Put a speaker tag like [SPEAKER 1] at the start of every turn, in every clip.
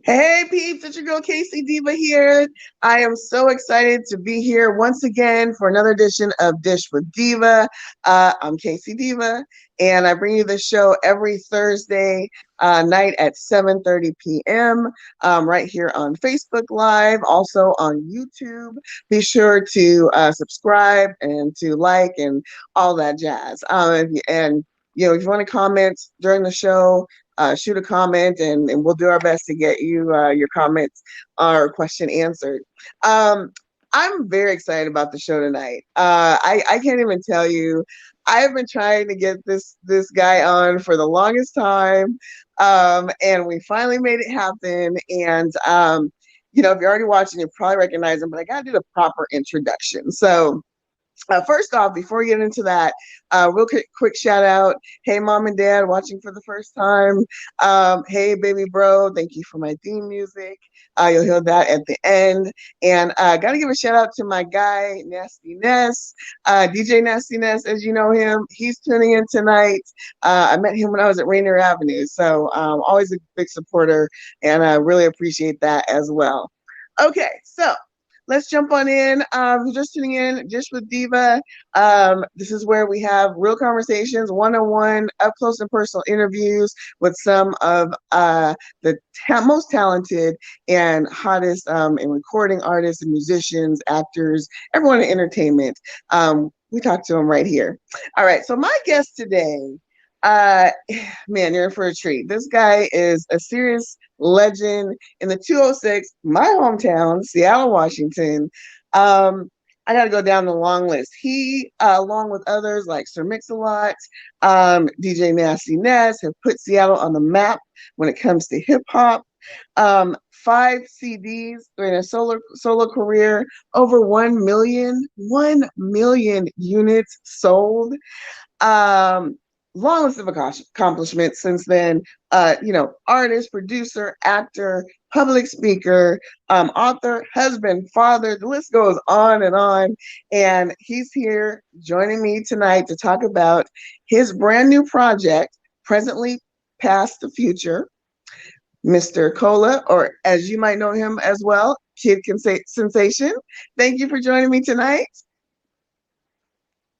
[SPEAKER 1] Hey peeps, it's your girl K-Cee Deeva here. I am so excited to be here once again for another edition of Dish with Deeva. I'm K-Cee Deeva, and I bring you the show every Thursday night at 7:30 p.m. Right here on Facebook Live, also on YouTube. Be sure to subscribe and to like and all that jazz. And if you want to comment during the show, shoot a comment and we'll do our best to get you your comments or question answered. Um, I'm very excited about the show tonight. I can't even tell you. I have been trying to get this guy on for the longest time, and we finally made it happen. And if you're already watching, you probably recognize him, but I got to do the proper introduction. So first off, before we get into that, real quick shout out. Hey, mom and dad, watching for the first time. Hey, baby bro, thank you for my theme music. You'll hear that at the end. And got to give a shout out to my guy, Nasty Ness, DJ Nasty Ness, as you know him. He's tuning in tonight. I met him when I was at Rainier Avenue. So always a big supporter, and I really appreciate that as well. Okay, so let's jump on in. You're just tuning in, just with Deeva. This is where we have real conversations, one-on-one, up close and personal interviews with some of the most talented and hottest in recording artists and musicians, actors, everyone in entertainment. We talk to them right here. All right, so my guest today, uh, man, you're in for a treat. This guy is a serious legend in the 206, my hometown, Seattle, Washington. I got to go down the long list. He, along with others like Sir Mix-a-Lot, DJ Nasty Ness, have put Seattle on the map when it comes to hip hop. 5 CDs during a solo career, over 1 million units sold. Um, Long list of accomplishments since then. Artist, producer, actor, public speaker, author, husband, father. The list goes on and on. And he's here joining me tonight to talk about his brand new project, presently past the future, Mr. Cola, or as you might know him as well, Kid Sensation. Thank you for joining me tonight.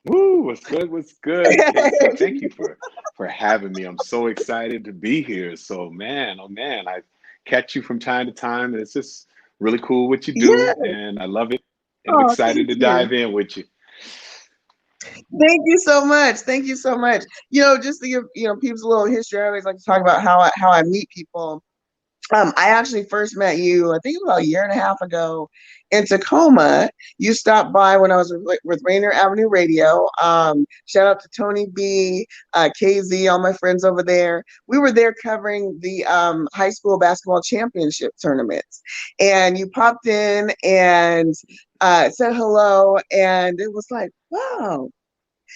[SPEAKER 2] Woo, what's good? What's good, Casey? Thank you for having me. I'm so excited to be here. So man, oh man, I catch you from time to time, and it's just really cool what you
[SPEAKER 1] Yeah.
[SPEAKER 2] do, and I love it. And I'm
[SPEAKER 1] Oh,
[SPEAKER 2] excited
[SPEAKER 1] thank
[SPEAKER 2] to
[SPEAKER 1] you.
[SPEAKER 2] dive in with you.
[SPEAKER 1] Thank you so much. Thank you so much. Just to give people a little history, I always like to talk about how I meet people. I actually first met you, I think it was about a year and a half ago in Tacoma. You stopped by when I was with Rainier Avenue Radio. Shout out to Tony B, KZ, all my friends over there. We were there covering the high school basketball championship tournaments. And you popped in and said hello. And it was like, wow,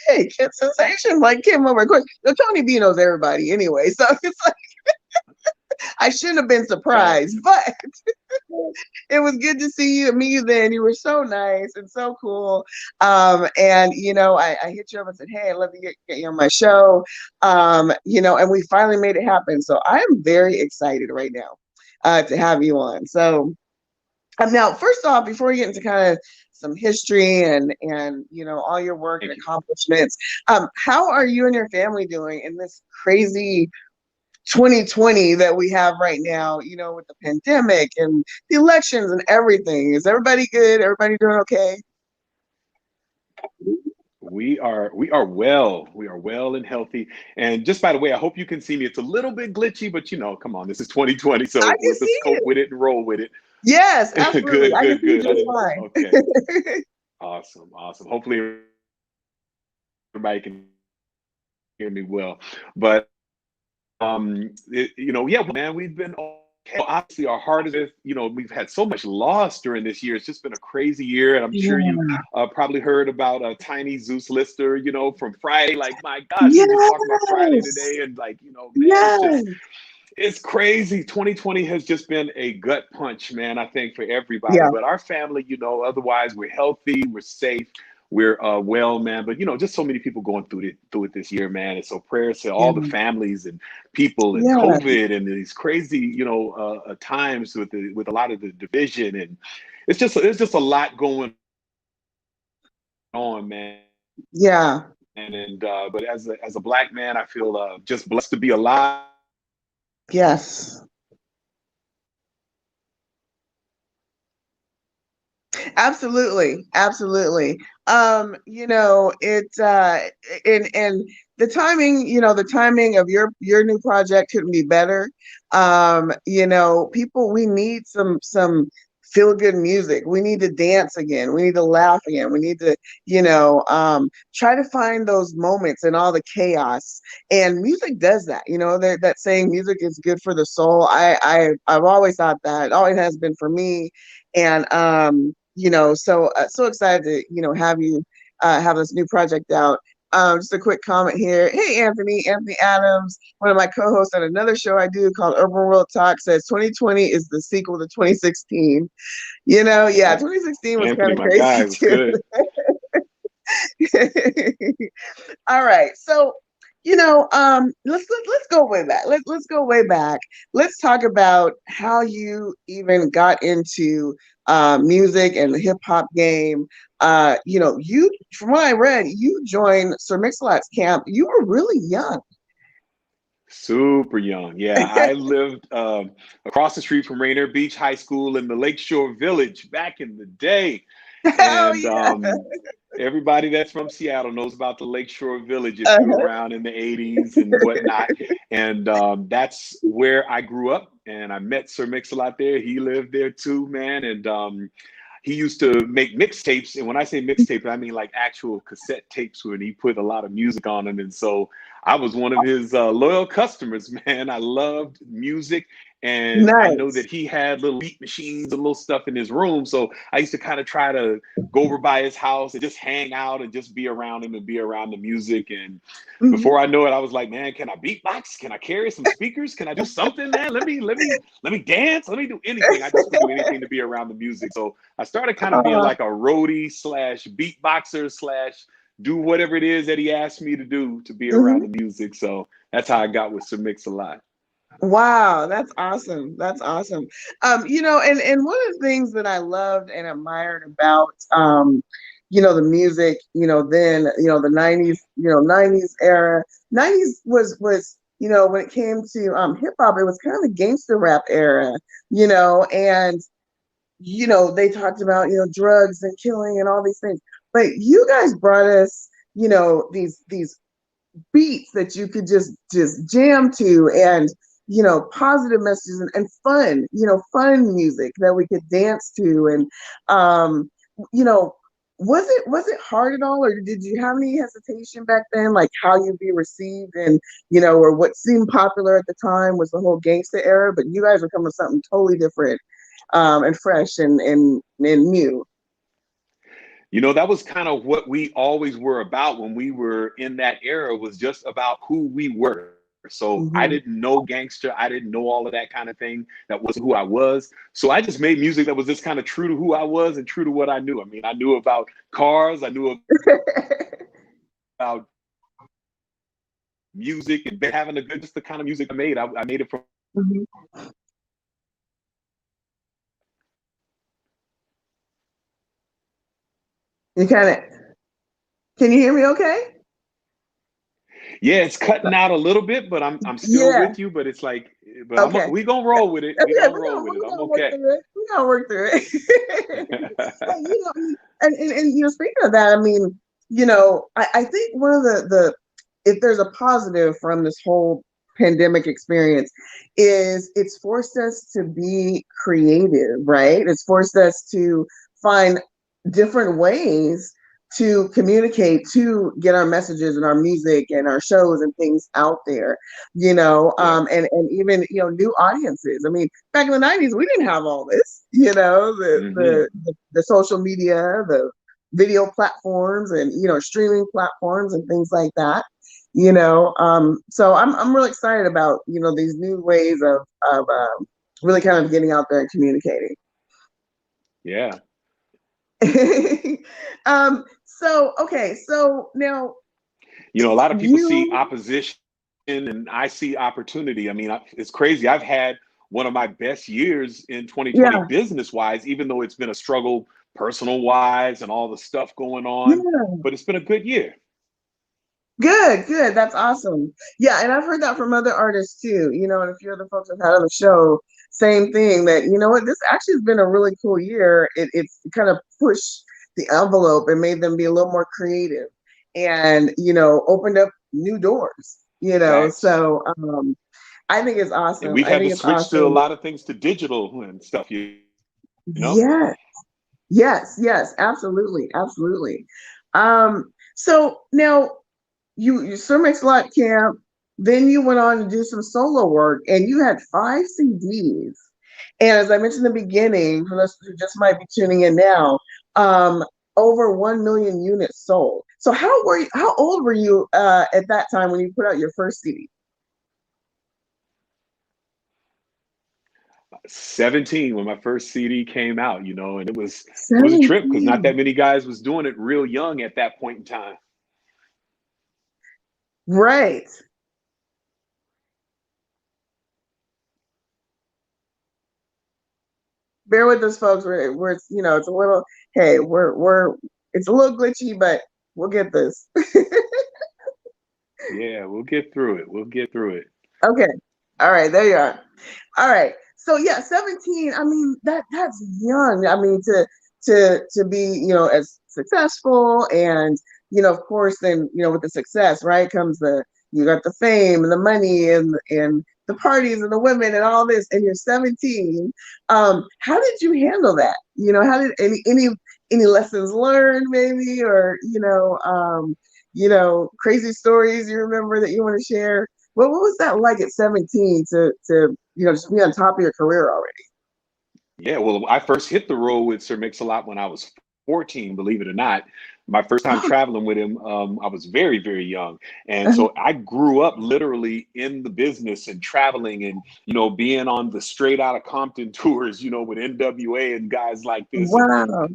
[SPEAKER 1] hey, Kid Sensation, like came over. Of course, Tony B knows everybody anyway. So it's like, I shouldn't have been surprised,
[SPEAKER 2] Facts.
[SPEAKER 1] but it was good to see you and meet you then. You were so nice and so cool. I hit you up and said, hey, I'd love to get you on my show. And we finally made it happen. So I'm very excited right now to have you on. So now, first off, before we get into kind of some history and all your work and
[SPEAKER 2] Thank you.
[SPEAKER 1] accomplishments, how are you and your family doing in this crazy 2020 that we have right now, with the pandemic and the elections and everything? Is everybody good? Everybody doing okay?
[SPEAKER 2] We are well. We are well and healthy. And just by the way, I hope you can see me. It's a little bit glitchy, but come on, this is 2020,
[SPEAKER 1] I
[SPEAKER 2] so
[SPEAKER 1] can
[SPEAKER 2] we'll just
[SPEAKER 1] see
[SPEAKER 2] cope
[SPEAKER 1] you.
[SPEAKER 2] with it and roll with it.
[SPEAKER 1] Yes, absolutely.
[SPEAKER 2] Good,
[SPEAKER 1] I can
[SPEAKER 2] good,
[SPEAKER 1] see you
[SPEAKER 2] good.
[SPEAKER 1] just fine.
[SPEAKER 2] Okay, awesome, awesome. Hopefully everybody can hear me well. But yeah, man, we've been okay. Obviously, our heart is, we've had so much loss during this year. It's just been a crazy year, and I'm sure you
[SPEAKER 1] Yeah.
[SPEAKER 2] probably heard about Tiny Zeus Lister, from Friday. Like, my gosh, we were just talking about Friday
[SPEAKER 1] Yes.
[SPEAKER 2] today, and like, man,
[SPEAKER 1] Yes.
[SPEAKER 2] it's crazy. 2020 has just been a gut punch, man, I think for everybody.
[SPEAKER 1] Yeah.
[SPEAKER 2] But our family, otherwise we're healthy, we're safe, we're well, man. But just so many people going through it this year, man. And so prayers to
[SPEAKER 1] Yeah.
[SPEAKER 2] all the families and people and
[SPEAKER 1] Yeah.
[SPEAKER 2] COVID and these crazy, times with a lot of the division, and it's just a lot going on, man.
[SPEAKER 1] Yeah.
[SPEAKER 2] And but as a black man, I feel just blessed to be alive.
[SPEAKER 1] Yes. Absolutely, absolutely. It and the timing of your new project couldn't be better. People, we need some feel good music. We need to dance again. We need to laugh again. We need to, try to find those moments in all the chaos. And music does that. That saying music is good for the soul. I've always thought that. It always has been for me. And so excited to have you have this new project out. Just a quick comment here. Hey, Anthony Adams, one of my co-hosts at another show I do called Urban World Talk, says 2020 is the sequel to 2016. Yeah, 2016 was kind
[SPEAKER 2] Anthony,
[SPEAKER 1] of
[SPEAKER 2] my guy,
[SPEAKER 1] crazy
[SPEAKER 2] was
[SPEAKER 1] too.
[SPEAKER 2] good.
[SPEAKER 1] All right. So, let's go way back. Let's go way back. Let's talk about how you even got into music and the hip hop game. You from what I read, you joined Sir Mix-a-Lot's camp. You were really young.
[SPEAKER 2] Super young. Yeah, I lived across the street from Rainier Beach High School in the Lakeshore Village back in the day.
[SPEAKER 1] Oh
[SPEAKER 2] And
[SPEAKER 1] yeah.
[SPEAKER 2] everybody that's from Seattle knows about the Lakeshore Village if you're
[SPEAKER 1] Uh-huh.
[SPEAKER 2] around in the 80s and whatnot. And that's where I grew up. And I met Sir Mix-a-Lot there. He lived there too, man. And he used to make mixtapes. And when I say mixtape, I mean like actual cassette tapes when he put a lot of music on them. And so I was one of his loyal customers, man. I loved music. And I know that
[SPEAKER 1] Nice.
[SPEAKER 2] he had little beat machines and little stuff in his room. So I used to kind of try to go over by his house and just hang out and just be around him and be around the music. And
[SPEAKER 1] Mhm.
[SPEAKER 2] before I know it, I was like, man, can I beatbox? Can I carry some speakers? Can I do something, man? Let me dance. Let me do anything. I just would do anything to be around the music. So I started kind of being
[SPEAKER 1] Uh,
[SPEAKER 2] like a roadie slash beatboxer slash do whatever it is that he asked me to do to be around
[SPEAKER 1] mhm.
[SPEAKER 2] the music. So that's how I got with Sir Mix-a-Lot.
[SPEAKER 1] Wow, that's awesome. That's awesome. And one of the things that I loved and admired about the music, then, the 90s, 90s era. 90s was, when it came to hip hop, it was kind of the gangster rap era, and they talked about, drugs and killing and all these things. But you guys brought us, these beats that you could just jam to, and positive messages, and fun, fun music that we could dance to. And um you know was it hard at all, or did you have any hesitation back then, like how you'd be received? And or what seemed popular at the time was the whole gangster era, but you guys were coming with something totally different, and fresh, and new.
[SPEAKER 2] That was kind of what we always were about when we were in that era, was just about who we were. So I
[SPEAKER 1] Hmm.
[SPEAKER 2] didn't know gangster. I didn't know all of that kind of thing. That wasn't who I was. So I just made music that was just kind of true to who I was and true to what I knew. I mean, I knew about cars. I knew about music and having a good, just the kind of music I made. I made it from.
[SPEAKER 1] Hmm. You kind of Can you hear me okay?
[SPEAKER 2] Yeah, it's cutting out a little bit, but I'm still
[SPEAKER 1] Yeah.
[SPEAKER 2] with you. But it's like, but
[SPEAKER 1] Okay.
[SPEAKER 2] we gonna roll with it. We
[SPEAKER 1] Yeah,
[SPEAKER 2] gonna roll with it.
[SPEAKER 1] we're
[SPEAKER 2] I'm
[SPEAKER 1] gonna work
[SPEAKER 2] okay.
[SPEAKER 1] through it. We're gonna work through it. But I mean, and speaking of that, I mean, I think one of the if there's a positive from this whole pandemic experience, is it's forced us to be creative, right? It's forced us to find different ways to communicate, to get our messages and our music and our shows and things out there,
[SPEAKER 2] Yeah.
[SPEAKER 1] and even, new audiences. I mean, back in the 90s, we didn't have all this,
[SPEAKER 2] Hmm.
[SPEAKER 1] the social media, the video platforms, and, streaming platforms and things like that. So I'm really excited about, these new ways of really kind of getting out there and communicating.
[SPEAKER 2] Yeah.
[SPEAKER 1] um, So okay, so now
[SPEAKER 2] You know, a lot of people see
[SPEAKER 1] you,
[SPEAKER 2] opposition and I see opportunity. I mean, it's crazy. I've had one of my best years in 2020
[SPEAKER 1] yeah,
[SPEAKER 2] business wise, even though it's been a struggle personal wise and all the stuff going on,
[SPEAKER 1] yeah.
[SPEAKER 2] but it's been a good year.
[SPEAKER 1] Good, good. That's awesome. Yeah, and I've heard that from other artists too. And a few other folks I've had on the show, same thing. That what, this actually has been a really cool year. It's kind of pushed the envelope and made them be a little more creative, and opened up new doors.
[SPEAKER 2] Facts.
[SPEAKER 1] I think it's
[SPEAKER 2] And
[SPEAKER 1] awesome.
[SPEAKER 2] we've
[SPEAKER 1] I
[SPEAKER 2] had to
[SPEAKER 1] think it's
[SPEAKER 2] switch to a
[SPEAKER 1] awesome.
[SPEAKER 2] lot of things to digital and stuff, you know?
[SPEAKER 1] Yes, yes, yes. Absolutely, absolutely. So now you Sir Mix-a-Lot camp, then you went on to do some solo work, and you had 5 CDs. And as I mentioned in the beginning, for those who just might be tuning in now, um, over 1 million units sold. So how old were you at that time when you put out your first CD?
[SPEAKER 2] 17 when my first CD came out, and it was a trip because not that
[SPEAKER 1] 17.
[SPEAKER 2] many guys was doing it real young at that point in time.
[SPEAKER 1] Right. Bear with us, folks. We're it's a little, hey, we're it's a little glitchy, but we'll get this.
[SPEAKER 2] Yeah, we'll get through it. We'll get through it.
[SPEAKER 1] Okay. All right, there you are. All right. So yeah, 17, I mean that's young. I mean to be, as successful, and of course then, with the success, right, comes you got the fame and the money and the parties and the women and all this, and you're 17. How did you handle that? How did any lessons learned maybe, or crazy stories you remember that you want to share? What was that like at 17 to just be on top of your career already?
[SPEAKER 2] Yeah, well, I first hit the road with Sir Mix-a-Lot when I was 14, believe it or not. My first time traveling with him, I was very, very young. And so I grew up literally in the business and traveling and, being on the Straight Outta Compton tours, with NWA and guys like this and
[SPEAKER 1] Wow.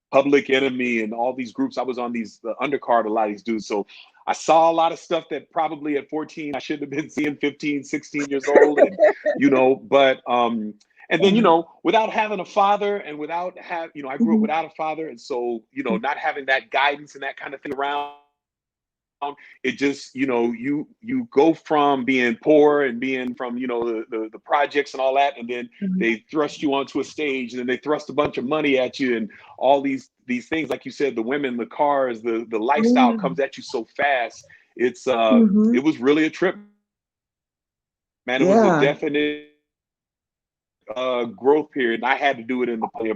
[SPEAKER 2] Public Enemy and all these groups. I was on these the undercard, a lot of these dudes. So I saw a lot of stuff that probably at 14 I shouldn't have been seeing 15, 16 years old. And but and then without having a father and without I grew up
[SPEAKER 1] Mhm.
[SPEAKER 2] without a father. And so, not having that guidance and that kind of thing around, it just you go from being poor and being from the projects and all that, and then they thrust you onto a stage, and then they thrust a bunch of money at you and all these things, like you said, the women, the cars, the lifestyle
[SPEAKER 1] Yeah.
[SPEAKER 2] comes at you so fast.
[SPEAKER 1] Hmm.
[SPEAKER 2] It was really a trip, man. It was a
[SPEAKER 1] Yeah.
[SPEAKER 2] definite growth period, and I had to do it in the play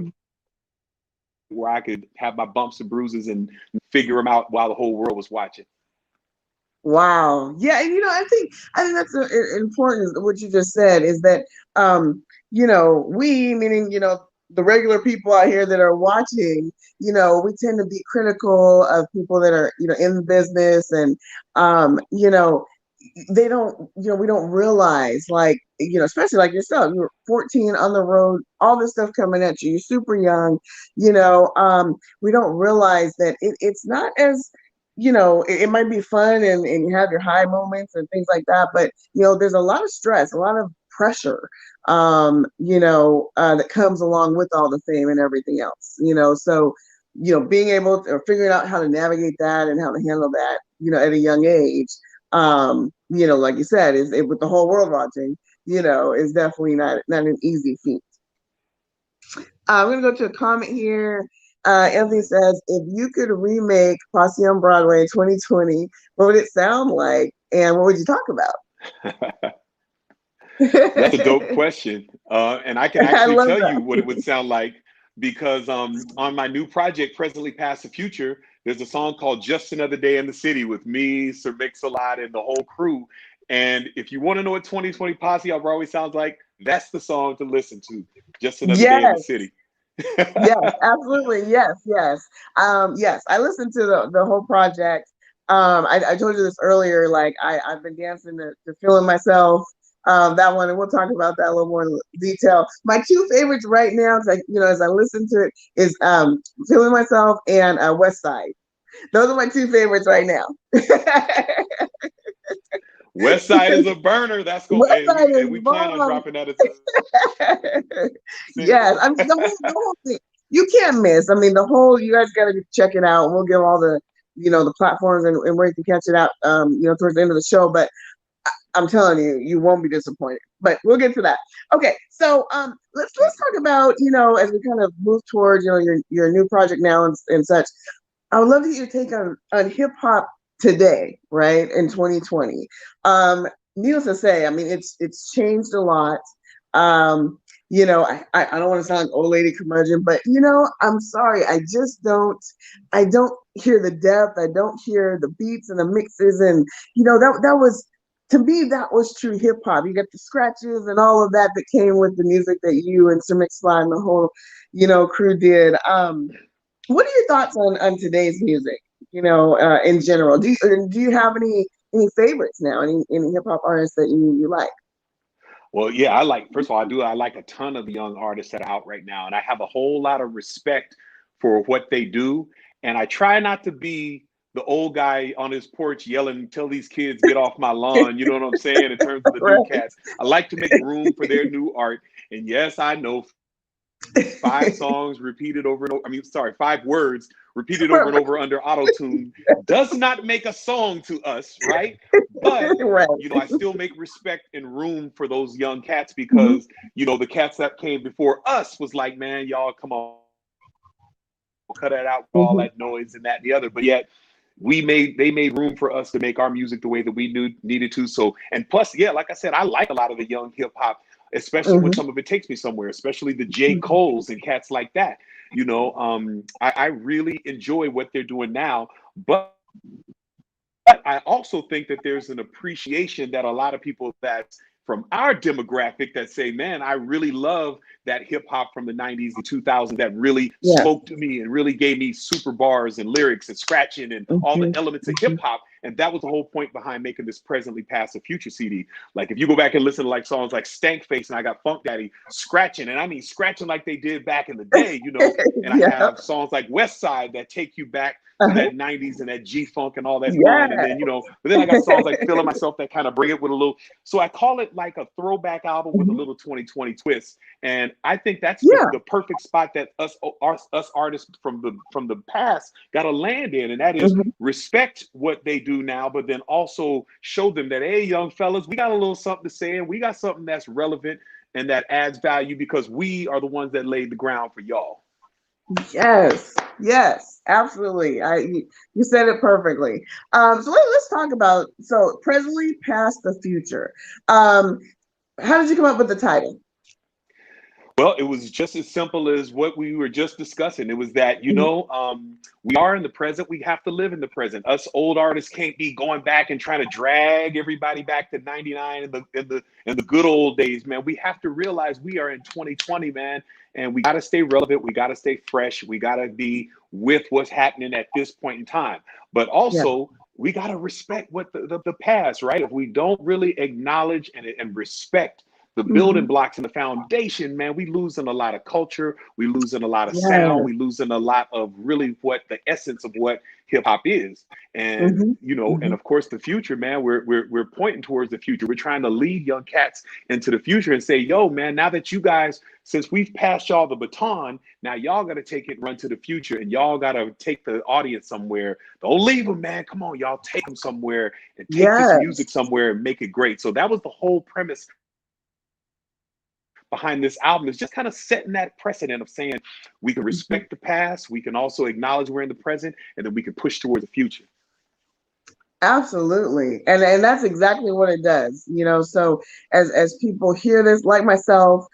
[SPEAKER 2] where I could have my bumps and bruises and figure them out while the whole world was watching.
[SPEAKER 1] Wow. Yeah, and I think that's important. What you just said is that we, meaning the regular people out here that are watching, we tend to be critical of people that are in the business, and they don't, we don't realize, like, especially like yourself, you're 14 on the road, all this stuff coming at you, you're super young, we don't realize that it's not as, it might be fun, and you have your high moments and things like that, but there's a lot of stress, a lot of pressure, that comes along with all the fame and everything else, so being able to, or figuring out how to navigate that and how to handle that, at a young age, like you said, with the whole world watching, is definitely not an easy feat. I'm gonna go to a comment here. Anthony says, if you could remake Posse on Broadway 2020, what would it sound like, and what would you talk about?
[SPEAKER 2] That's a dope question. And I can
[SPEAKER 1] I
[SPEAKER 2] actually
[SPEAKER 1] love
[SPEAKER 2] tell you what it
[SPEAKER 1] that.
[SPEAKER 2] would sound like because on my new project, Presently Past the Future, there's a song called Just Another Day in the City with me, Sir Mix-a-Lot, and the whole crew. And if you want to know what 2020 Posse on Broadway sounds like, that's the song to listen to. Just Another Day in the
[SPEAKER 1] Yes,
[SPEAKER 2] City.
[SPEAKER 1] yes, absolutely, yes, yes, yes. I listened to the whole project. I told you this earlier. Like I've been dancing to Feeling Myself. That one, and we'll talk about that a little more in detail. My two favorites right now, like as I listen to it, is "Feeling Myself" and "West Side." Those are my two favorites right now.
[SPEAKER 2] West Side is a burner. That's going,
[SPEAKER 1] West
[SPEAKER 2] and
[SPEAKER 1] Side is
[SPEAKER 2] we plan on
[SPEAKER 1] bomb.
[SPEAKER 2] dropping that as a
[SPEAKER 1] Yes,
[SPEAKER 2] single.
[SPEAKER 1] I mean the whole thing you can't miss. I mean the whole you guys got to check it out. We'll give all the platforms and where you can catch it out. Towards the end of the show, but I'm telling you, you won't be disappointed. But we'll get to that. Okay, so let's talk about as we kind of move towards your new project now and such. I would love to get your take on hip hop today, right in 2020. Needless to say, I mean it's changed a lot. I don't want to sound like old lady curmudgeon, but I'm sorry, I don't hear the depth, I don't hear the beats and the mixes, and that was to me that was true hip hop. You got the scratches and all of that came with the music that you and Sir Mix-a-Lot and the whole crew did. What are your thoughts on today's music? In general, do you have any favorites now? Any hip hop artists that you like?
[SPEAKER 2] Well, yeah, I like, first of all, I like a ton of the young artists that are out right now. And I have a whole lot of respect for what they do. And I try not to be the old guy on his porch yelling, tell these kids get off my lawn. You know what I'm saying? In terms of the new
[SPEAKER 1] Right.
[SPEAKER 2] cats, I like to make room for their new art. And yes, I know 5 songs repeated over and over. I mean, sorry, 5 words repeated over and over under auto tune does not make a song to us, right? But
[SPEAKER 1] Right.
[SPEAKER 2] I still make respect and room for those young cats
[SPEAKER 1] Mhm.
[SPEAKER 2] because the cats that came before us was like, man, y'all come on, cut that out, all
[SPEAKER 1] Mhm.
[SPEAKER 2] that noise and that and the other. But yet they made room for us to make our music the way that we needed to. So, and plus, yeah, like I said, I like a lot of the young hip hop, especially when
[SPEAKER 1] Mhm.
[SPEAKER 2] some of it takes me somewhere, especially the J.
[SPEAKER 1] Mhm.
[SPEAKER 2] Cole's and cats like that. I really enjoy what they're doing now, but I also think that there's an appreciation that a lot of people that's from our demographic that say, man, I really love that hip hop from the 90s and 2000s that really
[SPEAKER 1] Yeah.
[SPEAKER 2] spoke to me and really gave me super bars and lyrics and scratching and all the
[SPEAKER 1] Mhm.
[SPEAKER 2] elements of hip
[SPEAKER 1] Mhm.
[SPEAKER 2] hop. And that was the whole point behind making this Presently Past the Future CD. Like if you go back and listen to like songs like Stank Face and I Got Funk Daddy scratching, and I mean scratching like they did back in the day, and I
[SPEAKER 1] Yeah.
[SPEAKER 2] have songs like West Side that take you back to
[SPEAKER 1] Uh-huh.
[SPEAKER 2] that 90s and that G funk and all that fun. And
[SPEAKER 1] Yeah.
[SPEAKER 2] then, but then I got songs like Feeling Myself that kind of bring it with a little, so I call it like a throwback album with a
[SPEAKER 1] Mhm.
[SPEAKER 2] little 2020 twist. And I think that's
[SPEAKER 1] Yeah.
[SPEAKER 2] the perfect spot that us artists from the past got to land in. And that is
[SPEAKER 1] Mhm.
[SPEAKER 2] respect what they do now, but then also show them that, hey, young fellas, we got a little something to say and we got something that's relevant and that adds value because we are the ones that laid the ground for y'all.
[SPEAKER 1] Yes. Yes. Absolutely. You said it perfectly. So let's talk about presently past the future. Um, how did you come up with the title?
[SPEAKER 2] Well, it was just as simple as what we were just discussing. It was that,
[SPEAKER 1] Mhm.
[SPEAKER 2] we are in the present. We have to live in the present. Us old artists can't be going back and trying to drag everybody back to '99 in the good old days, man. We have to realize we are in 2020, man, and we got to stay relevant. We got to stay fresh. We got to be with what's happening at this point in time. But
[SPEAKER 1] Yeah.
[SPEAKER 2] also, we got to respect what the past, right? If we don't really acknowledge and respect the building
[SPEAKER 1] Mhm.
[SPEAKER 2] blocks and the foundation, man, we losing a lot of culture, we losing a lot of sound,
[SPEAKER 1] Yes.
[SPEAKER 2] we losing a lot of really what the essence of what hip hop is. And
[SPEAKER 1] Mhm.
[SPEAKER 2] and
[SPEAKER 1] Mhm.
[SPEAKER 2] of course the future, man, we're pointing towards the future. We're trying to lead young cats into the future and say, yo, man, now that you guys, since we've passed y'all the baton, now y'all got to take it and run to the future, and y'all got to take the audience somewhere. Don't leave them, man. Come on, y'all, take them somewhere and take this
[SPEAKER 1] Yes.
[SPEAKER 2] music somewhere and make it great. So that was the whole premise behind this album, is just kind of setting that precedent of saying we can
[SPEAKER 1] Mhm.
[SPEAKER 2] respect the past, we can also acknowledge we're in the present, and then we can push towards the future.
[SPEAKER 1] Absolutely. And that's exactly what it does. So as people hear this, like myself,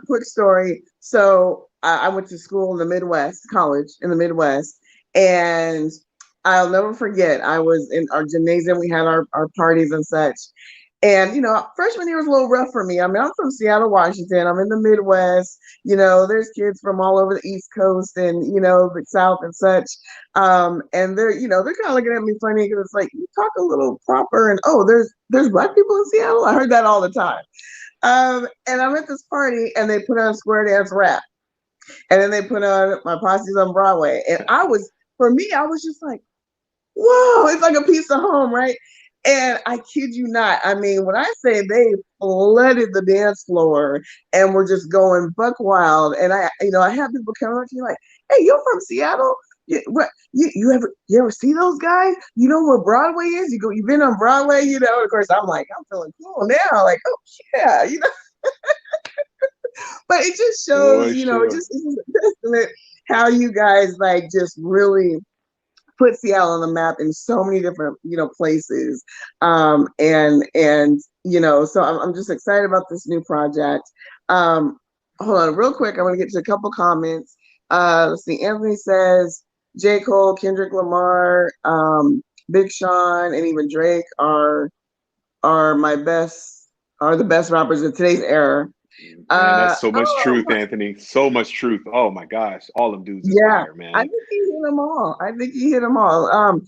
[SPEAKER 1] quick story. So I went to school in the Midwest, college in the Midwest, and I'll never forget, I was in our gymnasium, we had our parties and such. And, freshman year was a little rough for me. I mean, I'm from Seattle, Washington. I'm in the Midwest. There's kids from all over the East Coast and, the South and such. And they're kind of looking at me funny because it's like, you talk a little proper and, oh, there's Black people in Seattle. I heard that all the time. And I'm at this party and they put on square dance rap. And then they put on My Posse's on Broadway. And for me, I was just like, whoa, it's like a piece of home, right? And I kid you not. I mean, when I say they flooded the dance floor and were just going buck wild, and I have people coming up to me like, "Hey, you're from Seattle? You ever see those guys? You know where Broadway is? You've been on Broadway, Of course, I'm like, I'm feeling cool now, like, oh yeah, But it just shows,
[SPEAKER 2] Sure.
[SPEAKER 1] it's just a testament how you guys like just really put Seattle on the map in so many different, places. So I'm just excited about this new project. Hold on real quick. I want to get to a couple comments. Let's see. Anthony says J. Cole, Kendrick Lamar, Big Sean, and even Drake are the best rappers of today's era.
[SPEAKER 2] Man, that's so much truth, Anthony. So much truth. Oh my gosh, all them dudes is fire, man.
[SPEAKER 1] I think he hit them all.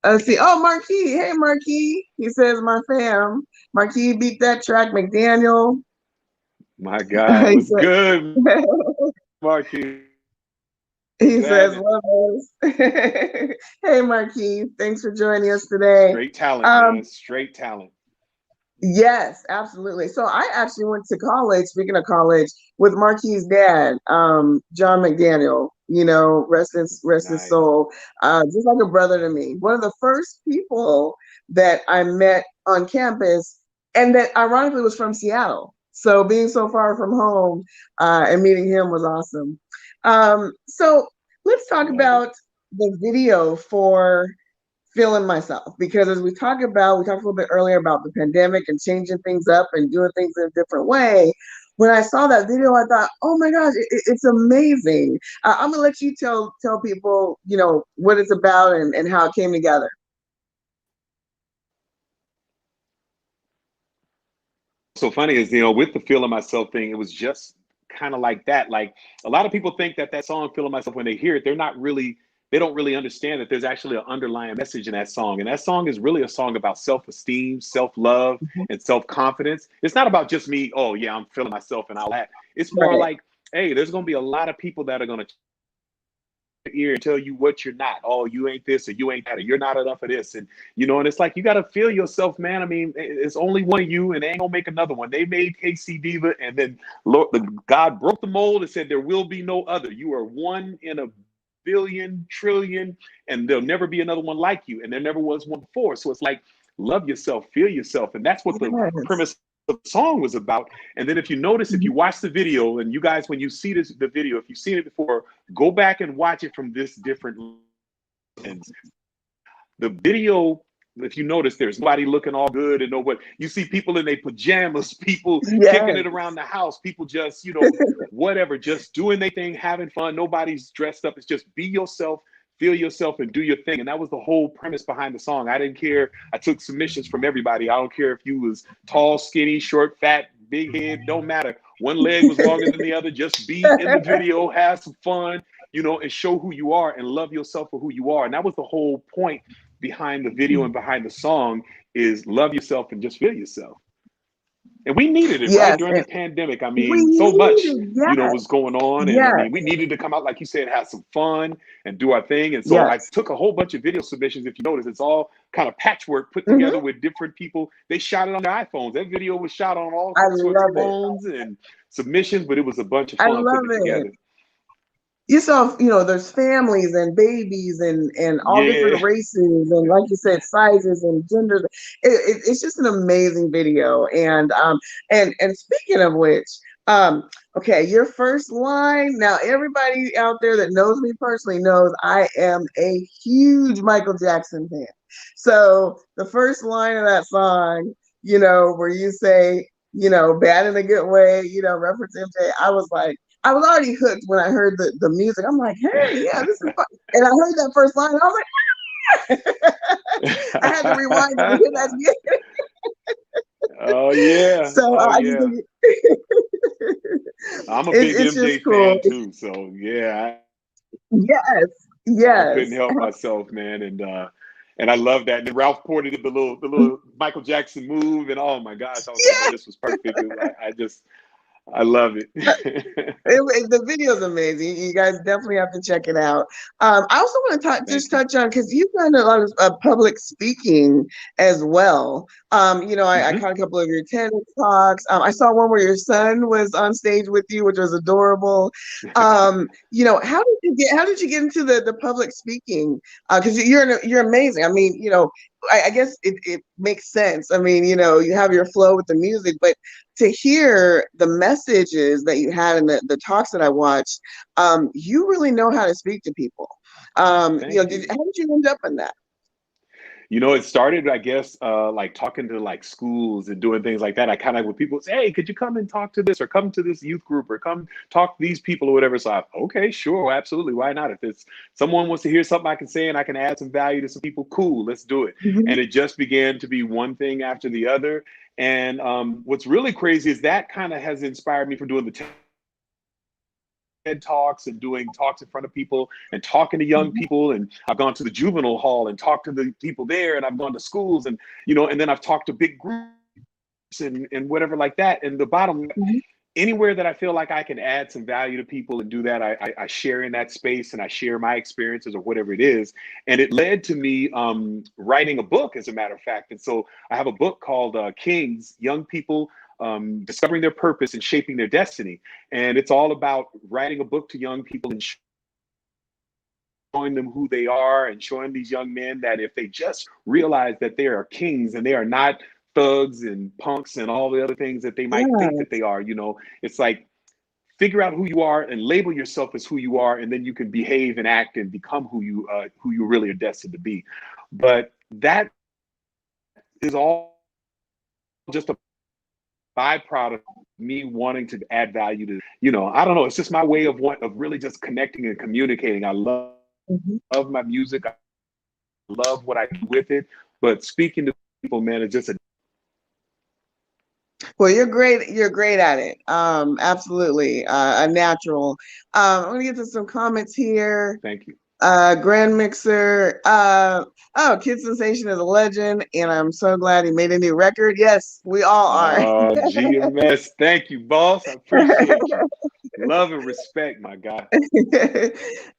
[SPEAKER 1] Let's see. Oh, Marquis. Hey, Marquis. He says, my fam. Marquis beat that track, McDaniel.
[SPEAKER 2] My God, was good, Marquis.
[SPEAKER 1] He says, love us. Hey, Marquis. Thanks for joining us today.
[SPEAKER 2] Straight talent, man. Straight talent.
[SPEAKER 1] Yes, absolutely. So I actually went to college, speaking of college, with Marquis' dad, John McDaniel, rest his soul, just like a brother to me. One of the first people that I met on campus, and that ironically was from Seattle. So being so far from home and meeting him was awesome. So let's talk about the video for Feeling Myself, because as we talked a little bit earlier about the pandemic and changing things up and doing things in a different way. When I saw that video, I thought, oh my gosh, it's amazing. I'm gonna let you tell people, what it's about and how it came together.
[SPEAKER 2] So funny is, with the Feeling Myself thing, it was just kind of like that. Like a lot of people think that song Feeling Myself, when they hear it, they don't really understand that there's actually an underlying message in that song. And that song is really a song about self-esteem, self-love, and self-confidence. It's not about just me, oh yeah, I'm feeling myself and all that. It's more like, hey, there's going to be a lot of people that are going to ear and tell you what you're not. Oh, you ain't this or you ain't that, or you're not enough of this. And and it's like, you got to feel yourself, man. I mean, it's only one of you and they ain't gonna make another one. They made K-Cee Diva, and then God broke the mold and said there will be no other. You are one in a billion, trillion, and there'll never be another one like you. And there never was one before. So it's like, love yourself, feel yourself. And that's what the premise of the song was about. And then if you notice, if you watch the video, and you guys, when you see the video, if you've seen it before, go back and watch it from this different lens. The video, if you notice, there's nobody looking all good and nobody. You see people in their pajamas, people kicking it around the house, people just, whatever, just doing their thing, having fun. Nobody's dressed up. It's just be yourself, feel yourself, and do your thing. And that was the whole premise behind the song. I didn't care. I took submissions from everybody. I don't care if you was tall, skinny, short, fat, big head, don't matter. One leg was longer than the other. Just be in the video, have some fun, and show who you are and love yourself for who you are. And that was the whole point behind the video and behind the song, is love yourself and just feel yourself. And we needed it, right? During the pandemic. I mean, so much, was going on. And I mean, we needed to come out, like you said, have some fun and do our thing. And so I took a whole bunch of video submissions. If you notice, it's all kind of patchwork put together with different people. They shot it on their iPhones. That video was shot on all sorts of phones and submissions, but it was a bunch of fun putting it together.
[SPEAKER 1] You saw, there's families and babies and all different races and, like you said, sizes and genders. It's just an amazing video. And speaking of which, okay, your first line. Now, everybody out there that knows me personally knows I am a huge Michael Jackson fan. So the first line of that song, where you say, bad in a good way, reference MJ, I was already hooked when I heard the music. I'm like, hey, yeah, this is fun. And I heard that first line, and I was like, I had to rewind and hear that again.
[SPEAKER 2] Oh yeah.
[SPEAKER 1] So
[SPEAKER 2] Oh
[SPEAKER 1] I just
[SPEAKER 2] yeah.
[SPEAKER 1] think
[SPEAKER 2] I'm a big
[SPEAKER 1] it's
[SPEAKER 2] MJ
[SPEAKER 1] just cool.
[SPEAKER 2] fan too. So yeah,
[SPEAKER 1] Yes,
[SPEAKER 2] I couldn't
[SPEAKER 1] yes.
[SPEAKER 2] help myself, man. And I love that. And then Ralph pointed at the little Michael Jackson move, and oh my gosh, I was like, man,
[SPEAKER 1] Yeah.
[SPEAKER 2] this was perfect. I love it.
[SPEAKER 1] The video is amazing. You guys definitely have to check it out. I also want to just
[SPEAKER 2] Thank you.
[SPEAKER 1] touch on because you've done a lot of public speaking as well. I
[SPEAKER 2] Hmm.
[SPEAKER 1] caught a couple of your TED talks. I saw one where your son was on stage with you, which was adorable. How did you get into the public speaking? Because you're amazing. I mean, I guess it makes sense. I mean, you have your flow with the music, but to hear the messages that you had in the talks that I watched, you really know how to speak to people.
[SPEAKER 2] Thank
[SPEAKER 1] How
[SPEAKER 2] you.
[SPEAKER 1] did you end up in that?
[SPEAKER 2] It started, I guess, like talking to like schools and doing things like that. I kind of, when people say, hey, could you come and talk to this or come to this youth group or come talk to these people or whatever. So okay, sure, absolutely. Why not? If it's someone wants to hear something I can say and I can add some value to some people, cool, let's do it.
[SPEAKER 1] Mhm.
[SPEAKER 2] And it just began to be one thing after the other. And what's really crazy is that kind of has inspired me for doing the TED Talks and doing talks in front of people and talking to young
[SPEAKER 1] Mhm.
[SPEAKER 2] people. And I've gone to the juvenile hall and talked to the people there. And I've gone to schools and then I've talked to big groups and whatever like that. And the bottom,
[SPEAKER 1] Mhm.
[SPEAKER 2] anywhere that I feel like I can add some value to people and do that, I share in that space and I share my experiences or whatever it is. And it led to me writing a book, as a matter of fact. And so I have a book called Kings, Young People Discovering Their Purpose and Shaping Their Destiny. And it's all about writing a book to young people and showing them who they are and showing these young men that if they just realize that they are kings and they are not thugs and punks and all the other things that they might think that
[SPEAKER 1] Yes.
[SPEAKER 2] they are, it's like figure out who you are and label yourself as who you are, and then you can behave and act and become who you really are destined to be. But that is all just a byproduct of me wanting to add value to, I don't know, it's just my way of really just connecting and communicating. I
[SPEAKER 1] Mhm.
[SPEAKER 2] love my music. I love what I do with it. But speaking to people, man, it's just a
[SPEAKER 1] Well, you're great. You're great at it. Absolutely, a natural. I'm gonna get to some comments here.
[SPEAKER 2] thank you.
[SPEAKER 1] Grand Mixer. Kid Sensation is a legend, and I'm so glad he made a new record. Yes, we all are.
[SPEAKER 2] GMS, thank you, boss. I appreciate you. Love and respect, my guy.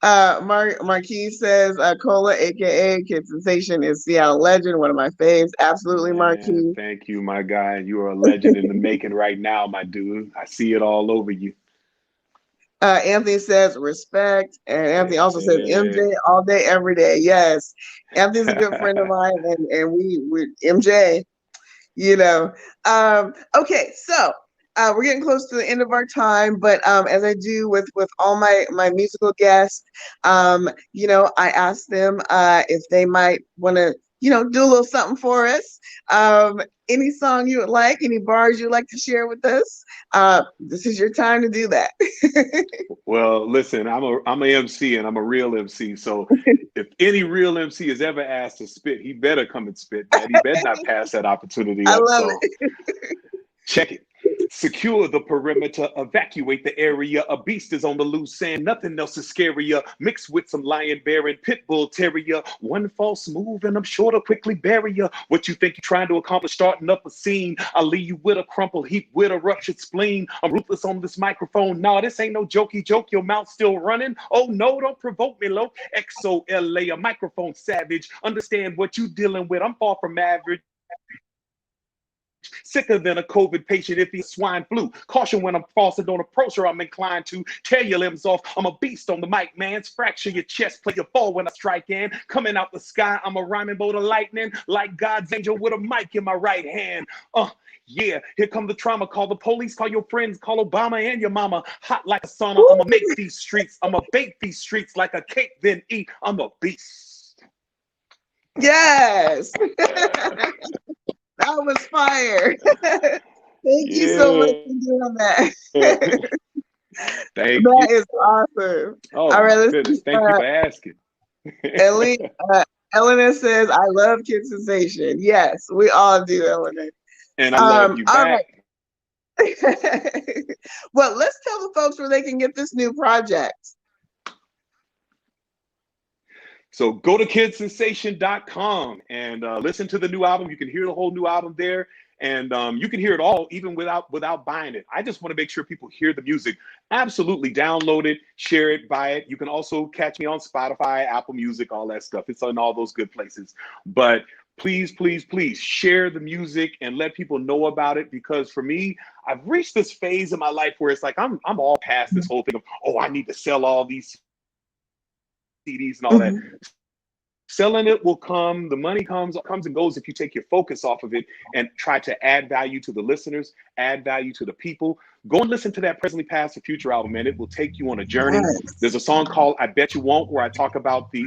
[SPEAKER 1] Marquis says Cola, aka Kid Sensation, is Seattle legend, one of my faves. Absolutely,
[SPEAKER 2] Man,
[SPEAKER 1] Marquis.
[SPEAKER 2] thank you, my guy. You are a legend in the making right now, my dude. I see it all over you.
[SPEAKER 1] Anthony says respect, and Anthony also says MJ
[SPEAKER 2] Yeah.
[SPEAKER 1] all day, every day. Yes, Anthony's a good friend of mine, and we MJ. you know. Okay, so we're getting close to the end of our time, but as I do with all my musical guests, I ask them if they might want to, do a little something for us. Any song you would like, any bars you'd like to share with us, this is your time to do that.
[SPEAKER 2] Well, listen, I'm a MC and I'm a real MC. So if any real MC has ever asked to spit, he better come and spit, man. He better not pass that opportunity
[SPEAKER 1] I
[SPEAKER 2] up.
[SPEAKER 1] love
[SPEAKER 2] So check it. Secure the perimeter, evacuate the area. A beast is on the loose and nothing else is scarier. Mixed with some lion bear and pit bull terrier. One false move and I'm sure to quickly bury you. What you think you're trying to accomplish, starting up a scene. I'll leave you with a crumpled heap with a ruptured spleen. I'm ruthless on this microphone. Nah, this ain't no jokey joke. Your mouth still running. Oh no, don't provoke me, low. XOLA, a microphone savage. Understand what you dealing with. I'm far from average. Sicker than a COVID patient if he's swine flu. Caution when I'm false and don't approach her, I'm inclined to tear your limbs off. I'm a beast on the mic, man. Fracture your chest, play your ball when I strike in. Coming out the sky, I'm a rhyming bolt of lightning, like God's angel with a mic in my right hand. Yeah, here come the trauma. Call the police, call your friends, call Obama and your mama. Hot like a sauna, I'ma make these streets. I'ma bake these streets like a cake, then eat. I'm a beast.
[SPEAKER 1] Yes. That was fire. Thank you so much
[SPEAKER 2] Yeah.
[SPEAKER 1] for doing that.
[SPEAKER 2] Thank you.
[SPEAKER 1] That is awesome.
[SPEAKER 2] Oh
[SPEAKER 1] All
[SPEAKER 2] my
[SPEAKER 1] right, let's see.
[SPEAKER 2] goodness. Thank you for asking.
[SPEAKER 1] Ellie, Eleanor says, I love Kid Sensation. Yes, we all do, Eleanor.
[SPEAKER 2] And I love you
[SPEAKER 1] All
[SPEAKER 2] back.
[SPEAKER 1] right. Well, let's tell the folks where they can get this new project.
[SPEAKER 2] So go to kidsensation.com and listen to the new album. You can hear the whole new album there, and you can hear it all even without buying it. I just want to make sure people hear the music. Absolutely, download it, share it, buy it. You can also catch me on Spotify, Apple Music, all that stuff. It's on all those good places. But please, please, please share the music and let people know about it, because for me, I've reached this phase in my life where it's like I'm all past this whole thing of, oh, I need to sell all these CDs and all that.
[SPEAKER 1] Mhm.
[SPEAKER 2] Selling it will come, the money comes and goes if you take your focus off of it and try to add value to the listeners, add value to the people. Go and listen to that Presently Past the Future album, man. It will take you on a journey. There's
[SPEAKER 1] Yes.
[SPEAKER 2] a song called I Bet You Won't, where I talk about the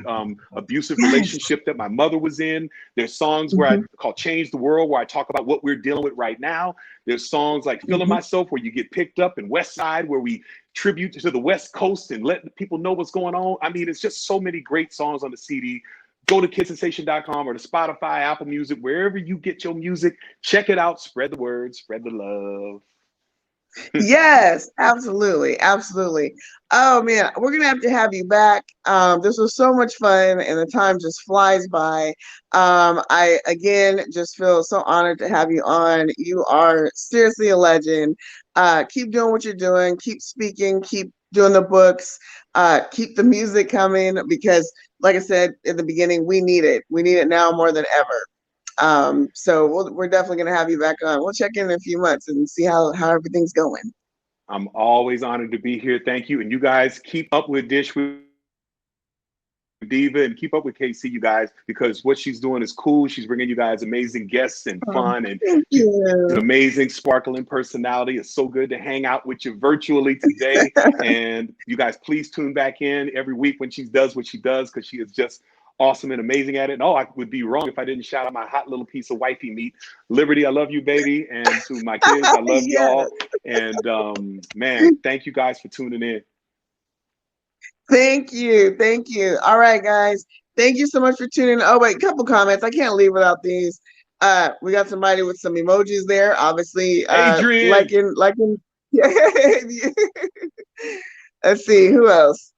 [SPEAKER 2] abusive
[SPEAKER 1] Yes.
[SPEAKER 2] relationship that my mother was in. There's songs where I
[SPEAKER 1] Mhm.
[SPEAKER 2] call Change the World, where I talk about what we're dealing with right now. There's songs like Feeling
[SPEAKER 1] Mhm.
[SPEAKER 2] Myself, where you get picked up, and West Side, where we tribute to the West Coast and let people know what's going on. I mean, it's just so many great songs on the CD. Go to kidsensation.com or to Spotify, Apple Music, wherever you get your music. Check it out. Spread the word. Spread the love.
[SPEAKER 1] Yes, absolutely, absolutely. Oh man, we're gonna have to have you back. This was so much fun, and the time just flies by. I again just feel so honored to have you on. You are seriously a legend. Keep doing what you're doing. Keep speaking. Keep doing the books. Keep the music coming because, like I said in the beginning, we need it. We need it now more than ever. So we're definitely going to have you back on. We'll check in a few months and see how everything's going.
[SPEAKER 2] I'm always honored to be here. Thank you. And you guys keep up with Dish with Diva and keep up with K-Cee, you guys, because what she's doing is cool. She's bringing you guys amazing guests and
[SPEAKER 1] Oh,
[SPEAKER 2] fun, and
[SPEAKER 1] thank
[SPEAKER 2] she's an
[SPEAKER 1] you.
[SPEAKER 2] amazing, sparkling personality. It's so good to hang out with you virtually today. And you guys, please tune back in every week when she does what she does, because she is just awesome and amazing at it. And oh, I would be wrong if I didn't shout out my hot little piece of wifey meat. Liberty, I love you, baby. And to my kids, I love
[SPEAKER 1] Yes.
[SPEAKER 2] y'all. And man, thank you guys for tuning in.
[SPEAKER 1] Thank you. Thank you. All right, guys. Thank you so much for tuning in. Oh, wait, couple comments. I can't leave without these. We got somebody with some emojis there, obviously.
[SPEAKER 2] Adrian,
[SPEAKER 1] Liking. Yeah. Let's see, who else?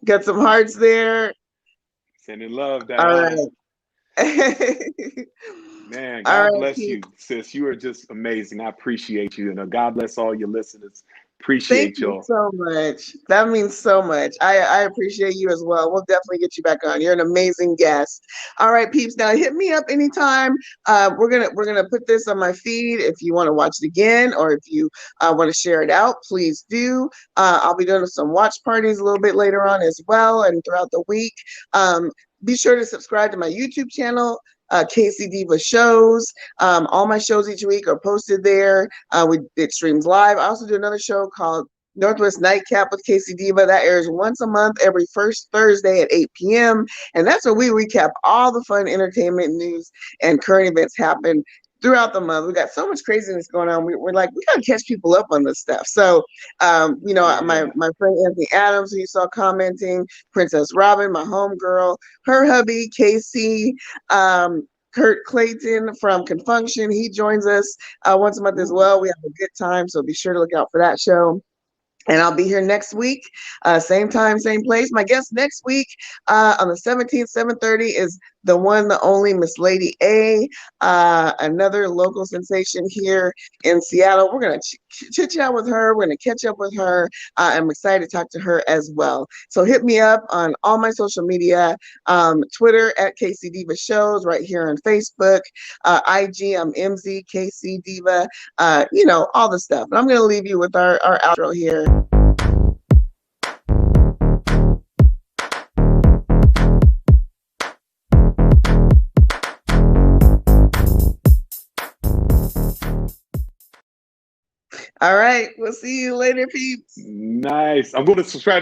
[SPEAKER 1] Got some hearts there.
[SPEAKER 2] sending love,
[SPEAKER 1] All
[SPEAKER 2] Diana.
[SPEAKER 1] right.
[SPEAKER 2] Man,
[SPEAKER 1] All
[SPEAKER 2] God
[SPEAKER 1] right,
[SPEAKER 2] bless
[SPEAKER 1] Pete.
[SPEAKER 2] you, sis. You are just amazing. I appreciate you. And God bless all your listeners.
[SPEAKER 1] Thank
[SPEAKER 2] Appreciate
[SPEAKER 1] you
[SPEAKER 2] y'all.
[SPEAKER 1] so much. That means so much. I appreciate you as well. We'll definitely get you back on. You're an amazing guest. All right, peeps. Now hit me up anytime. We're gonna put this on my feed if you want to watch it again, or if you want to share it out, please do. I'll be doing some watch parties a little bit later on as well, and throughout the week. Be sure to subscribe to my YouTube channel. K-Cee Diva shows. All my shows each week are posted there. It streams live. I also do another show called Northwest Nightcap with K-Cee Diva that airs once a month, every first Thursday at 8 p.m. And that's where we recap all the fun entertainment news and current events happen throughout the month. We got so much craziness going on. We're like, we gotta catch people up on this stuff. So,
[SPEAKER 2] Yeah.
[SPEAKER 1] my friend Anthony Adams, who you saw commenting, Princess Robin, my homegirl, her hubby K-Cee, Kurt Clayton from Confunction. He joins us once a month as well. We have a good time, so be sure to look out for that show. And I'll be here next week, same time, same place. My guest next week on the 17th, 7:30 is the one, the only Miss Lady A, another local sensation here in Seattle. We're going to chit chat with her. We're going to catch up with her. I'm excited to talk to her as well. So hit me up on all my social media, Twitter at K-Cee Diva Shows, right here on Facebook, IG, I'm MZKC Diva, all the stuff. And I'm going to leave you with our outro here. All right. We'll see you later, peeps.
[SPEAKER 2] Nice. I'm going to subscribe